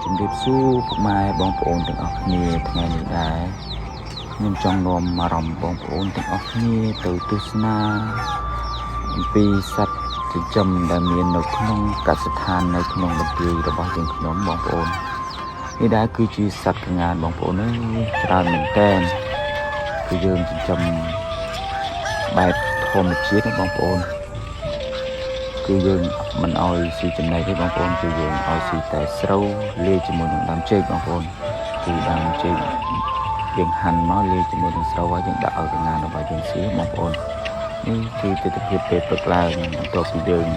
ជំរាបសួរពុកម៉ែបងប្អូនទាំងអស់គ្នាថ្ងៃនេះដែរខ្ញុំចង់នាំអារម្មណ៍បងប្អូនទាំងអស់គ្នាទៅទស្សនាអំពីសត្វចិញ្ចឹមដែលមាននៅក្នុងកសិដ្ឋាននៅក្នុងបន្ទាយរបស់យើងខ្ញុំបងប្អូននេះដែរគឺជាសត្វកង្ងានបងប្អូនច្រើនមែនតើគឺយើងចិញ្ចឹមបែបធម្មជាតិបងប្អូនគឺយើងមិនអោយស៊ីចំណីទេបងប្អូនគឺយើងអោយស៊ីតែស្រូវលាយជាមួយនឹងដើមចេកបងប្អូនគឺដើមចេកយើងហាន់មកលាយជាមួយនឹងស្រូវហើយយើងដាក់ឲ្យកង្ងានរបស់យើងស៊ីបងប្អូននេះគឺទិដ្ឋភាពពេលព្រឹកឡើងបន្ទាប់ពីយើង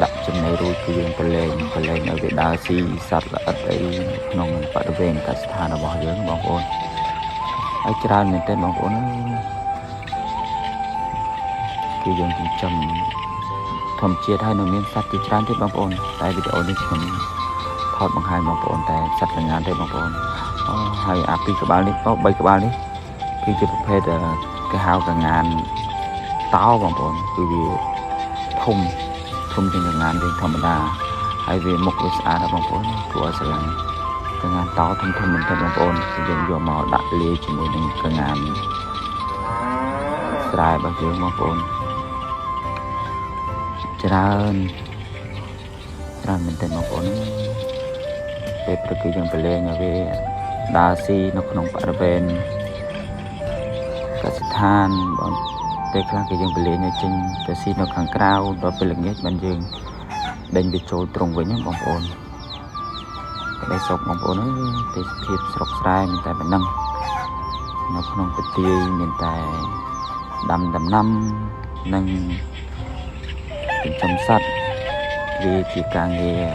ដាក់ចំណីរួចគឺយើងប្រឡែងឲ្យវាដើរស៊ីសត្វល្អិតអីក្នុងបរិវេណកសិដ្ឋានរបស់យើងបងប្អូនហើយច្រើនមែនទែនបងប្អូនគឺយើងចិញ្ចឹមធម្មជាតិហើយនៅមានសត្វជាច្រើនទៀតបងប្អូនតែវីដេអូនេះខ្ញុំថតបង្ហាញបងប្អូនតែសត្វកង្ងានទេបងប្អូនហើយអា2ក្បាលនេះ3ក្បាលនេះគឺជាប្រភេទគេហៅកង្ងានតោបងប្អូនគឺវាធំជាងកង្ងានវិញធម្មតាហើយវាមុខវាស្អាតណាស់បងប្អូនគួរឲ្យស្រឡាញ់កង្ងានតោធំមែនទេបងប្អូនគឺយើងយកមកដាក់លាយជាមួយនឹងកង្ងានស្រែរបស់យើងបងប្អូនច្រើនមែនទេបងប្អូនពេលព្រឹកគឺយើងប្រឡែងឲ្យវាដើរស៊ីនៅក្នុងបរិវេណកសិដ្ឋានបងពេលខ្លះគឺយើងប្រឡែងឲ្យចេញទៅស៊ីនៅខាងក្រៅដល់ពេលល្ងាចបានយើងដេញវាចូលត្រង់វិញបងប្អូនតែស្រុកបងប្អូនទេសភាពស្រុកស្រែមានតែប៉ុណ្ណឹងនៅក្នុងប្រទាយមានតែដំណាំនិងចិញ្ចឹមសត្វវាជាការងារ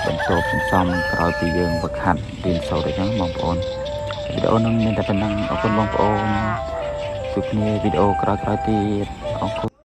បន្ទាប់សន្សំក្រោយពីយើងវឹកហាត់រៀនសូត្រអញ្ចឹងបងប្អូនវីដេអូនឹងមានតែប៉ុណ្ណឹងអរគុណបងប្អូនជួបគ្នាវីដេអូក្រោយៗទៀតអរគុណ